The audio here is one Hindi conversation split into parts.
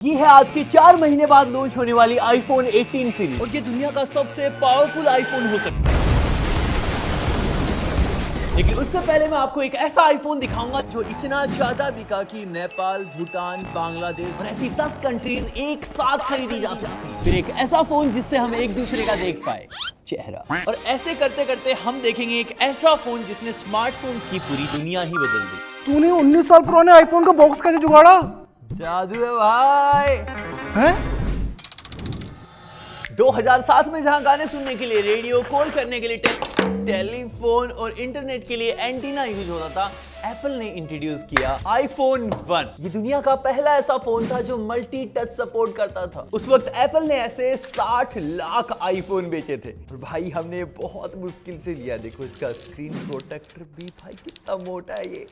ये है आज के 4 महीने बाद लॉन्च होने वाली आईफोन 18 सीरीज और ये दुनिया का सबसे पावरफुल आईफोन हो सकता है। लेकिन उससे पहले मैं आपको एक ऐसा आईफोन दिखाऊंगा जो इतना ज्यादा बिका कि नेपाल, भूटान, बांग्लादेश और ऐसी 10 कंट्रीज एक साथ खरीदी जा सकती है। फिर एक ऐसा फोन जिससे हम एक दूसरे का देख पाए चेहरा। और ऐसे करते करते हम देखेंगे एक ऐसा फोन जिसने स्मार्टफोन्स की पूरी दुनिया ही बदल दी। तूने 19 साल पुराने आईफोन का बॉक्स कैसे जुगाड़ा? जादू है भाई। हैं? 2007 में जहां गाने सुनने के लिए रेडियो, कॉल करने के लिए टेलीफोन और इंटरनेट के लिए एंटीना यूज होता था, एप्पल ने इंट्रोड्यूस किया आईफोन 1। ये दुनिया का पहला ऐसा फोन था जो मल्टी टच सपोर्ट करता था। उस वक्त एप्पल ने ऐसे 60 लाख आईफोन बेचे थे और भाई हमने बहुत मुश्किल से लिया। देखो इसका स्क्रीन प्रोटेक्टर भी भाई कितना मोटा है ये।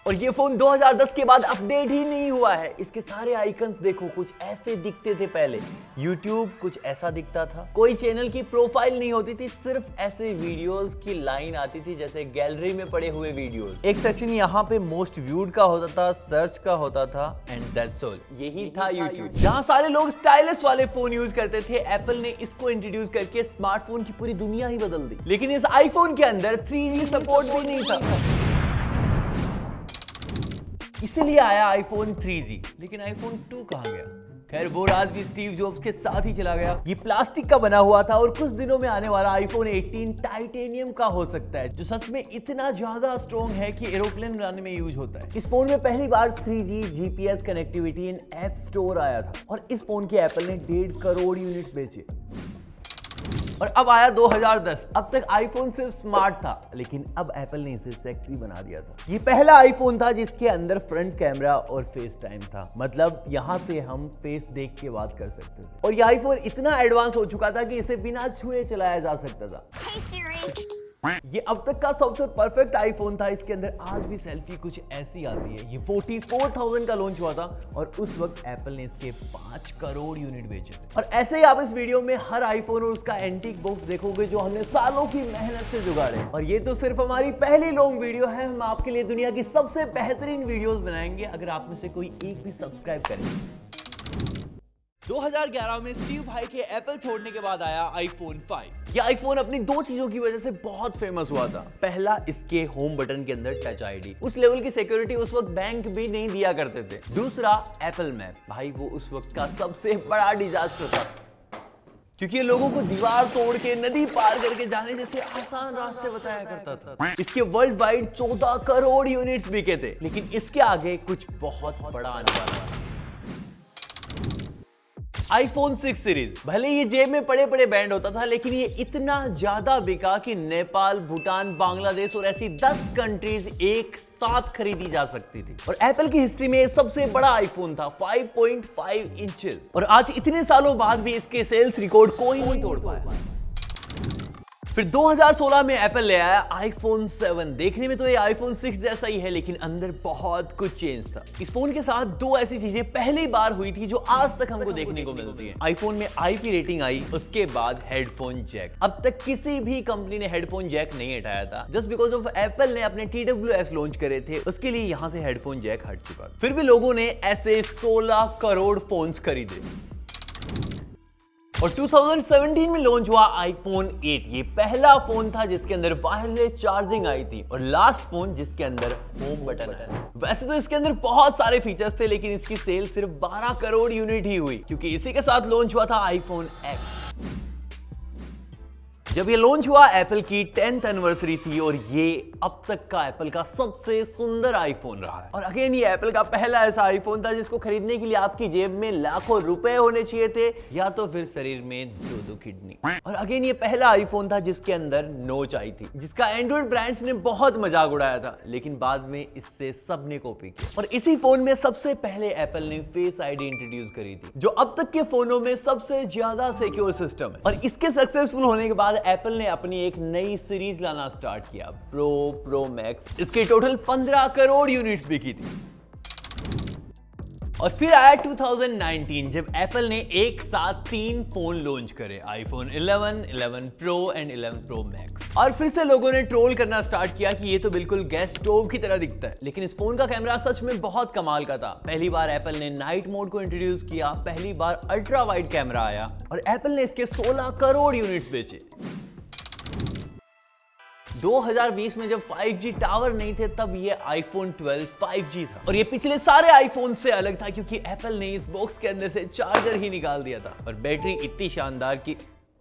और ये फोन 2010 के बाद अपडेट ही नहीं हुआ है। इसके सारे आइकन्स देखो कुछ ऐसे दिखते थे पहले। YouTube कुछ ऐसा दिखता था। कोई चैनल की प्रोफाइल नहीं होती थी, सिर्फ ऐसे वीडियोस की लाइन आती थी जैसे गैलरी में पड़े हुए वीडियोस। एक सेक्शन यहाँ पे मोस्ट व्यूड का होता था, सर्च का होता था एंड दैट्स ऑल। यही था YouTube। जहाँ सारे लोग स्टाइलिश वाले फोन यूज करते थे, एप्पल ने इसको इंट्रोड्यूस करके स्मार्टफोन की पूरी दुनिया ही बदल दी। लेकिन इस आईफोन के अंदर 3G सपोर्ट भी नहीं था, इसीलिए आया आईफोन 3G। लेकिन आईफोन 2 कहां गया? खैर वो राज भी स्टीव जॉब्स के साथ ही चला गया। ये प्लास्टिक का बना हुआ था और कुछ दिनों में आने वाला आईफोन 18 टाइटेनियम का हो सकता है, जो सच में इतना ज्यादा स्ट्रॉन्ग है कि एरोप्लेन उड़ाने में यूज होता है। इस फोन में पहली बार 3G GPS कनेक्टिविटी इन ऐप स्टोर आया था और इस फोन के एप्पल ने 1.5 करोड़ यूनिट्स बेचे। और अब आया 2010। अब तक आईफोन सिर्फ स्मार्ट था, लेकिन अब एप्पल ने इसे सेक्सी बना दिया था। ये पहला आईफोन था जिसके अंदर फ्रंट कैमरा और फेस टाइम था, मतलब यहाँ से हम फेस देख के बात कर सकते थे। और ये आईफोन इतना एडवांस हो चुका था कि इसे बिना छुए चलाया जा सकता था। Hey Siri. ये अब तक का सबसे परफेक्ट आईफोन था। इसके अंदर आज भी सेल्फी कुछ ऐसी आती है। ये 44,000 का लॉन्च हुआ था और उस वक्त एप्पल ने इसके 5 करोड़ यूनिट बेचे थे। और ऐसे ही आप इस वीडियो में हर आईफोन और उसका एंटीक बॉक्स देखोगे जो हमने सालों की मेहनत से जुगाड़े। और ये तो सिर्फ हमारी पहली लॉन्ग वीडियो है। हम आपके लिए दुनिया की सबसे बेहतरीन वीडियोस बनाएंगे अगर आप में से कोई एक भी सब्सक्राइब करें। 2011 में स्टीव भाई के एप्पल छोड़ने के बाद आया आईफोन 5। ये आईफोन अपनी 2 चीजों की वजह से बहुत फेमस हुआ था। पहला, इसके होम बटन के अंदर टच आईडी। उस लेवल की सिक्योरिटी उस वक्त बैंक भी नहीं दिया करते थे। दूसरा, एप्पल मैप। भाई वो उस वक्त का सबसे बड़ा डिजास्टर था, क्योंकि ये लोगों को दीवार तोड़ के, नदी पार करके जाने जैसे आसान रास्ते बताया करता था। इसके वर्ल्ड वाइड 14 करोड़ यूनिट्स बिके थे। लेकिन इसके आगे कुछ बहुत बड़ा आने वाला है। IPhone 6 series. भले ये जेब में पड़े पड़े बैंड होता था, लेकिन ये इतना ज्यादा बिका कि नेपाल, भूटान, बांग्लादेश और ऐसी 10 कंट्रीज एक साथ खरीदी जा सकती थी। और एप्पल की हिस्ट्री में सबसे बड़ा आईफोन था, 5.5 इंचेस। और आज इतने सालों बाद भी इसके सेल्स रिकॉर्ड कोई नहीं तोड़ पाया। फिर 2016 में एप्पल ले आया आईफोन 7। देखने में तो ये आईफोन 6 जैसा ही है, लेकिन अंदर बहुत कुछ चेंज था। इस फोन के साथ 2 ऐसी चीजें पहली बार हुई थी जो आज तक हमको देखने को मिलती है। आईफोन में IP रेटिंग आई, उसके बाद हेडफोन जैक। अब तक किसी भी कंपनी ने हेडफोन जैक नहीं हटाया था। जस्ट बिकॉज ऑफ एप्पल ने अपने TWS लॉन्च करे थे, उसके लिए यहां से हेडफोन जैक हट चुका। फिर भी लोगों ने ऐसे 16 करोड़ फोन्स खरीदे। और 2017 में लॉन्च हुआ आईफोन 8। ये पहला फोन था जिसके अंदर वायरलेस चार्जिंग आई थी और लास्ट फोन जिसके अंदर होम बटन आया। वैसे तो इसके अंदर बहुत सारे फीचर्स थे, लेकिन इसकी सेल सिर्फ 12 करोड़ यूनिट ही हुई, क्योंकि इसी के साथ लॉन्च हुआ था आईफोन X। जब ये लॉन्च हुआ, एप्पल की 10th एनिवर्सरी थी और ये अब तक का एप्पल का सबसे सुंदर आईफोन रहा है। और अगेन ये एप्पल का पहला ऐसा आईफोन था जिसको खरीदने के लिए आपकी जेब में लाखों रुपए होने चाहिए थे, या तो फिर शरीर में 2-2 किडनी। और अगेन ये पहला आईफोन था जिसके अंदर नोच आई थी, जिसका एंड्रॉइड ब्रांड्स ने बहुत मजाक उड़ाया था, लेकिन बाद में इससे सबने कॉपी किया। और इसी फोन में सबसे पहले एप्पल ने फेस आईडी इंट्रोड्यूस करी थी, जो अब तक के फोनों में सबसे ज्यादा सिक्योर सिस्टम है। और इसके सक्सेसफुल होने के बाद एप्पल ने अपनी एक नई सीरीज लाना स्टार्ट किया, प्रो मैक्स। इसके टोटल 15 करोड़ यूनिट्स बिकी थी। और फिर आया 2019 जब एप्पल ने एक साथ 3 फोन लॉन्च करे, iPhone 11, 11 pro and 11 pro max. और फिर से लोगों ने ट्रोल करना स्टार्ट किया कि ये तो बिल्कुल गैस स्टोव की तरह दिखता है, लेकिन इस फोन का कैमरा सच में बहुत कमाल का था। पहली बार एप्पल ने नाइट मोड को इंट्रोड्यूस किया, पहली बार अल्ट्रा वाइड कैमरा आया और एप्पल ने इसके 16 करोड़ यूनिट्स बेचे। 2020 में जब 5G टावर नहीं थे तब ये आईफोन 12 5G था और ये पिछले सारे आईफोन से अलग था क्योंकि एप्पल ने इस बॉक्स के अंदर से चार्जर ही निकाल दिया था और बैटरी इतनी शानदार कि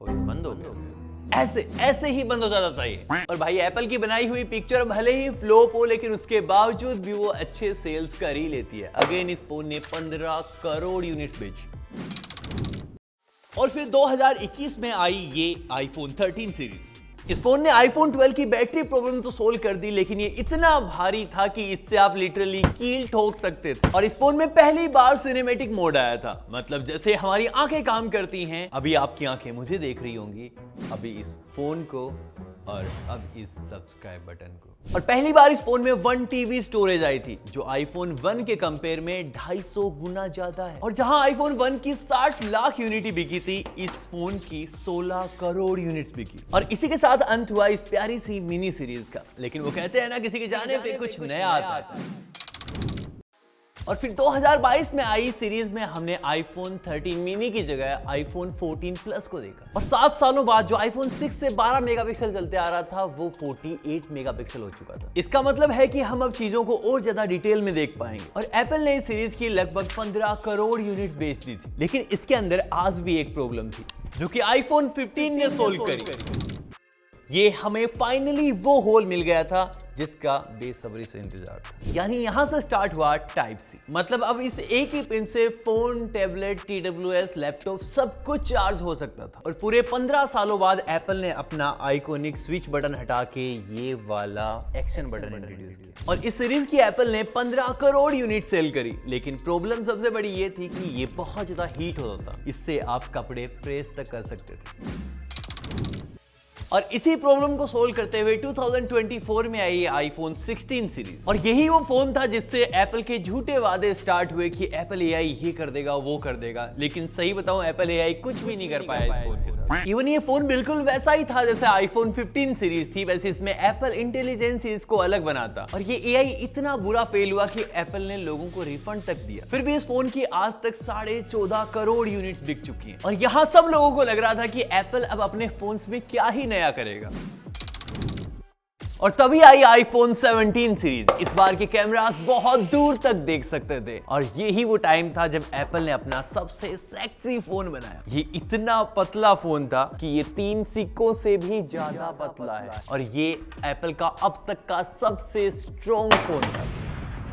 बंद हो गया, ऐसे ही बंद हो जाता था ये। और भाई एप्पल की बनाई हुई पिक्चर भले ही फ्लॉप हो लेकिन उसके बावजूद भी वो अच्छे सेल्स कर ही लेती है। अगेन इस फोन ने 15 करोड़ यूनिट्स बेची। और फिर 2021 में आई ये आईफोन 13 सीरीज। इस फोन ने आईफोन 12 की बैटरी प्रॉब्लम तो सोल्व कर दी, लेकिन ये इतना भारी था कि इससे आप लिटरली कील ठोक सकते थे। और इस फोन में पहली बार सिनेमैटिक मोड आया था, मतलब जैसे हमारी आंखें काम करती हैं, अभी आपकी आंखें मुझे देख रही होंगी, अभी इस फोन को और अब इस सब्सक्राइब बटन को। और पहली बार इस फोन में 1 TB स्टोरेज आई थी, जो आईफोन 1 के कंपेयर में 250 गुना ज्यादा है। और जहां आईफोन 1 की 60 लाख यूनिट बिकी थी, इस फोन की 16 करोड़ यूनिट्स बिकी। और इसी के साथ अंत हुआ इस प्यारी सी मिनी सीरीज का, लेकिन वो कहते हैं ना, किसी के जाने पे कुछ नया आता है। और फिर 2022 में आई सीरीज में हमने आईफोन 13 मिनी की जगह आईफोन 14 प्लस को देखा। और 7 सालों बाद जो आईफोन 6 से 12 मेगापिक्सल चलते आ रहा था वो 48 मेगापिक्सल हो चुका था। इसका मतलब है कि हम अब चीजों को और ज्यादा डिटेल में देख पाएंगे। और एप्पल ने इस सीरीज की लगभग 15 करोड़ यूनिट्स बेच दी थी, लेकिन इसके अंदर आज भी एक प्रॉब्लम थी जो कि आईफोन 15 ने सोल्व करी। ये हमें फाइनली वो होल मिल गया था जिसका बेसब्री से इंतजार था। यानी यहां से स्टार्ट हुआ टाइप सी, मतलब अब इस एक ही पिन से फोन, टैबलेट, TWS, लैपटॉप सब कुछ चार्ज हो सकता था। और पूरे 15 सालों बाद एप्पल ने अपना आइकॉनिक स्विच बटन हटा के ये वाला एक्शन बटन इंट्रोड्यूस किया। और इस सीरीज की एप्पल ने 15 करोड़ यूनिट सेल करी, लेकिन प्रॉब्लम सबसे बड़ी ये थी कि ये बहुत ज्यादा हीट होता था, इससे आप कपड़े प्रेस तक कर सकते थे। और इसी प्रॉब्लम को सोल्व करते हुए 2024 में आई आईफोन 16 सीरीज। और यही वो फोन था जिससे एप्पल के झूठे वादे स्टार्ट हुए कि एप्पल AI ये कर देगा वो कर देगा, लेकिन सही बताऊं एप्पल AI कुछ भी नहीं कर पाया इस फोन के साथ। इवन ये फोन बिल्कुल वैसा ही था जैसे आईफोन 15 सीरीज थी, वैसे इसमें एप्पल इंटेलिजेंस इसको अलग बनाता। और ये AI इतना बुरा फेल हुआ कि एप्पल ने लोगों को रिफंड तक दिया। फिर भी इस फोन की आज तक 14.5 करोड़ यूनिट्स बिक चुकी हैं। और यहाँ सब लोगों को लग रहा था कि एप्पल अब अपने फोन्स में क्या ही नया करेगा। और तभी आई आईफोन 17 सीरीज। इस बार के कैमरास बहुत दूर तक देख सकते थे और यही वो टाइम था जब एप्पल ने अपना सबसे सेक्सी फोन बनाया। ये इतना पतला फोन था कि ये 3 सिक्कों से भी ज्यादा पतला है और ये एप्पल का अब तक का सबसे स्ट्रॉन्ग फोन था।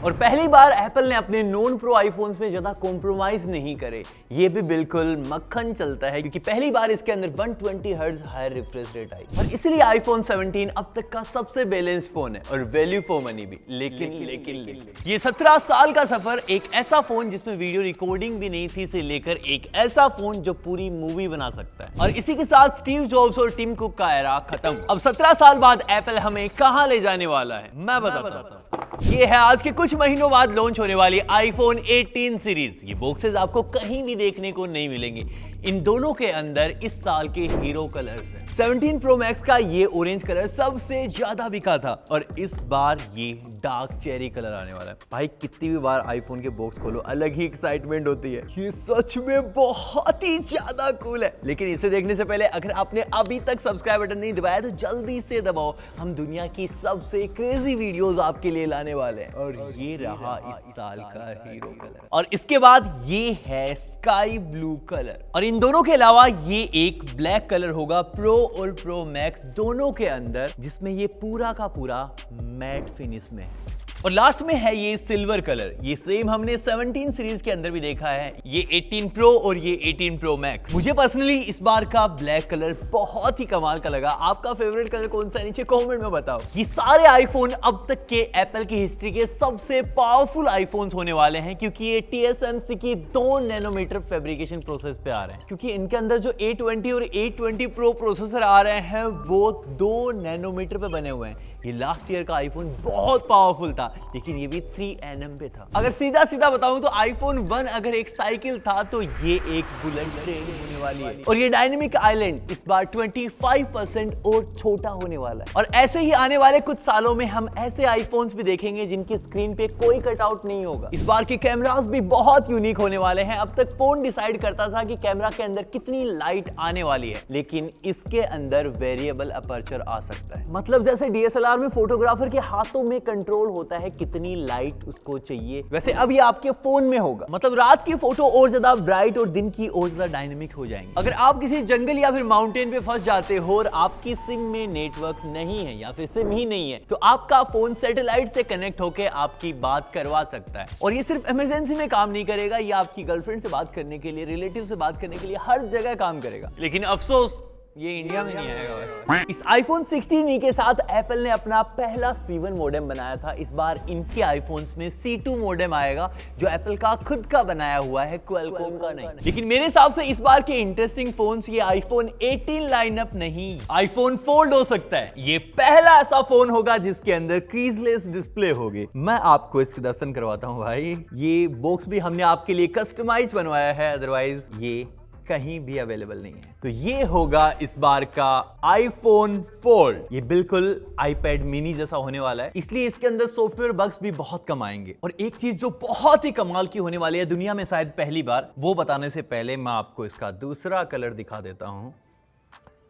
और पहली बार एप्पल ने अपने नॉन प्रो आईफोन्स में ज्यादा कॉम्प्रोमाइज नहीं करे, ये भी बिल्कुल मक्खन चलता है क्योंकि पहली बार इसके अंदर 120 हर्ट्ज हायर रिफ्रेश रेट आई और इसलिए आईफोन 17 अब तक का सबसे बैलेंस्ड फोन है और वैल्यू फॉर मनी भी। लेकिन ये 17 साल का सफर, एक ऐसा फोन जिसमें वीडियो रिकॉर्डिंग भी नहीं थी से लेकर एक ऐसा फोन जो पूरी मूवी बना सकता है। और इसी के साथ स्टीव जॉब्स और टिम कुक का एरा खत्म। अब 17 साल बाद एप्पल हमें कहां ले जाने वाला है मैं बताता हूं। ये है आज के कुछ महीनों बाद लॉन्च होने वाली आईफोन 18 सीरीज। ये बॉक्सेस आपको कहीं भी देखने को नहीं मिलेंगे। इन दोनों के अंदर इस साल के हीरो कलर्स हैं। 17 प्रो मैक्स का ये ऑरेंज कलर सबसे ज्यादा बिका था और इस बार ये डार्क चेरी कलर आने वाला है। भाई कितनी भी बार आईफोन के बॉक्स खोलो अलग ही एक्साइटमेंट होती है। ये सच में बहुत ही ज्यादा कूल है। लेकिन इसे देखने से पहले अगर आपने अभी तक सब्सक्राइब बटन नहीं दबाया तो जल्दी से दबाओ। हम दुनिया की सबसे क्रेजी वीडियोस आपके लिए लाने वाले हैं। और ये रहा इस साल का हीरो कलर और इसके बाद ये है स्काई ब्लू कलर। और इन दोनों के अलावा ये एक ब्लैक कलर होगा प्रो और प्रो मैक्स दोनों के अंदर, जिसमें ये पूरा का पूरा मैट फिनिश में है। और लास्ट में है ये सिल्वर कलर। ये सेम हमने 17 सीरीज के अंदर भी देखा है। ये 18 प्रो और ये 18 प्रो मैक्स। मुझे पर्सनली इस बार का ब्लैक कलर बहुत ही कमाल का लगा। आपका फेवरेट कलर कौन सा है नीचे कमेंट में बताओ। ये सारे आईफोन अब तक के एप्पल की हिस्ट्री के सबसे पावरफुल आईफोन्स होने वाले हैं क्योंकि ये TSMC की 2 नैनोमीटर फैब्रिकेशन प्रोसेस पे आ रहे हैं। क्योंकि इनके अंदर जो A20 और A20 प्रो प्रोसेसर आ रहे हैं वो 2 नैनोमीटर पे बने हुए हैं। ये लास्ट ईयर का आईफोन बहुत पावरफुल था लेकिन ये भी 3nm पे था। अगर सीधा सीधा बताऊं तो iPhone 1 अगर एक साइकिल था तो ये एक बुलेट ट्रेन होने वाली है। और ये डायनेमिक आइलैंड इस बार 25% और छोटा होने वाला है। और ऐसे ही आने वाले कुछ सालों में हम ऐसे आईफोन्स भी देखेंगे जिनकी स्क्रीन पे कोई कटआउट नहीं होगा। इस बार के कैमरास भी बहुत यूनिक होने वाले हैं। अब तक फोन डिसाइड करता था कि कैमरा के अंदर कितनी लाइट आने वाली है, लेकिन इसके अंदर वेरिएबल अपर्चर आ सकता है। मतलब जैसे डीएसएलआर में फोटोग्राफर के हाथों में कंट्रोल होता है कितनी लाइट उसको चाहिए, वैसे अब ये आपके फोन में होगा। मतलब रात की फोटो और ज्यादा ब्राइट और दिन की और ज्यादा डायनेमिक हो जाएंगे। अगर आप किसी जंगल या फिर माउंटेन पे फंस जाते हो और आपकी सिम में नेटवर्क नहीं है या फिर सिम ही नहीं है, तो आपका फोन सैटेलाइट से कनेक्ट होकर आपकी बात करवा सकता है। और ये सिर्फ इमरजेंसी में काम नहीं करेगा, ये आपकी गर्लफ्रेंड से बात करने के लिए, रिलेटिव से बात करने के लिए हर जगह काम करेगा। लेकिन अफसोस ये इंडिया में नहीं आएगा। इस iPhone 16 के साथ एप्पल ने अपना पहला C1 मॉडेम बनाया था। इस बार इनके आईफोन्स में C2 मॉडेम आएगा जो एप्पल का खुद का बनाया हुआ है, क्वालकॉम का नहीं। लेकिन मेरे हिसाब से इस बार के इंटरेस्टिंग फोन्स ये iPhone 18 लाइनअप नहीं, iPhone फोल्ड हो सकता है। ये पहला ऐसा फोन होगा जिसके अंदर क्रीजलेस डिस्प्ले होगी। मैं आपको इसके दर्शन करवाता हूँ भाई। ये बॉक्स भी हमने आपके लिए कस्टमाइज बनवाया है, अदरवाइज ये कहीं भी अवेलेबल नहीं है। तो ये होगा इस बार का iPhone फोल्ड। ये बिल्कुल iPad मिनी जैसा होने वाला है, इसलिए इसके अंदर सॉफ्टवेयर बग्स भी बहुत कम आएंगे। और एक चीज जो बहुत ही कमाल की होने वाली है, दुनिया में शायद पहली बार, वो बताने से पहले मैं आपको इसका दूसरा कलर दिखा देता हूं।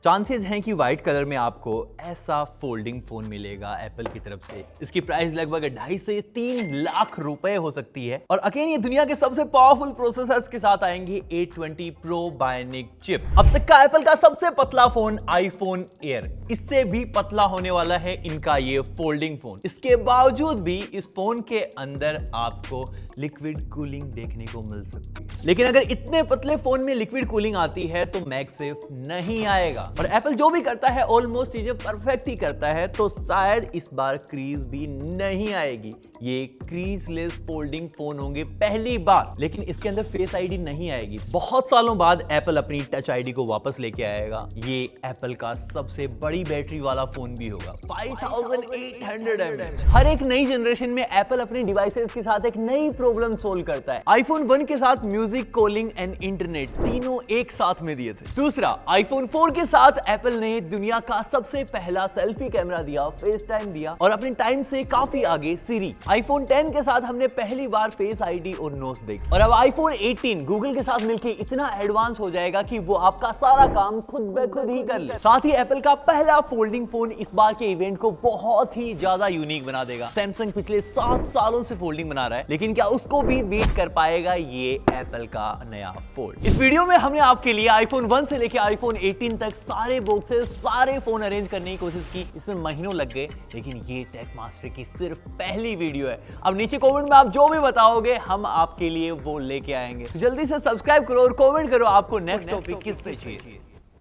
चांसेस हैं कि व्हाइट कलर में आपको ऐसा फोल्डिंग फोन मिलेगा एप्पल की तरफ से। इसकी प्राइस लगभग 2.5 से 3 लाख रुपए हो सकती है। और अगेन ये दुनिया के सबसे पावरफुल प्रोसेसर्स के साथ आएंगे, A20 Pro बायोनिक चिप। अब तक का एप्पल का सबसे पतला फोन iPhone Air, इससे भी पतला होने वाला है इनका ये फोल्डिंग फोन। इसके बावजूद भी इस फोन के अंदर आपको लिक्विड कूलिंग देखने को मिल सकती है। लेकिन अगर इतने पतले फोन में लिक्विड कूलिंग आती है तो मैगसेफ नहीं आएगा। और एप्पल जो भी करता है ऑलमोस्ट चीजें परफेक्ट ही करता है, तो शायद इस बार क्रीज भी नहीं आएगी। ये क्रीजलेस फोल्डिंग फोन होंगे पहली बार, लेकिन इसके अंदर फेस आईडी नहीं आएगी। बहुत सालों बाद एप्पल अपनी टच आईडी को वापस लेके आएगा। ये एप्पल का सबसे बड़ी बैटरी वाला फोन भी होगा, 5800 mAh। हर एक नई जनरेशन में एप्पल अपने डिवाइसेस के साथ एक नई प्रॉब्लम सोल्व करता है। iPhone 1 के साथ म्यूजिक, कॉलिंग एंड इंटरनेट तीनों एक साथ में दिए थे। दूसरा, iPhone 4 के साथ एप्पल ने दुनिया का सबसे पहला सेल्फी कैमरा दिया, फेस टाइम दिया और अपने टाइम से काफी आगे सीरी। iPhone 10 के साथ हमने पहली बार फेस आईडी और नोस देखी। और अब iPhone 18 गूगल के साथ मिलकर इतना एडवांस हो जाएगा कि वो आपका सारा काम खुद ब खुद ही कर ले। साथ ही एप्पल का पहला फोल्डिंग फोन इस बार के इवेंट को बहुत ही ज्यादा यूनिक बना देगा। सैमसंग पिछले 7 सालों से फोल्डिंग बना रहा है, लेकिन क्या उसको भी बीट कर पाएगा ये एप्पल का नया फोल्ड? इस वीडियो में हमने आपके लिए iPhone 1 से लेकर iPhone 18 तक सारे बॉक्सेस, सारे फोन अरेंज करने की कोशिश की। इसमें महीनों लग गए, लेकिन ये टेक मास्टर की सिर्फ पहली वीडियो है। अब नीचे कमेंट में आप जो भी बताओगे हम आपके लिए वो लेके आएंगे। जल्दी से सब्सक्राइब करो और कमेंट करो आपको नेक्स्ट टॉपिक किस पे चाहिए।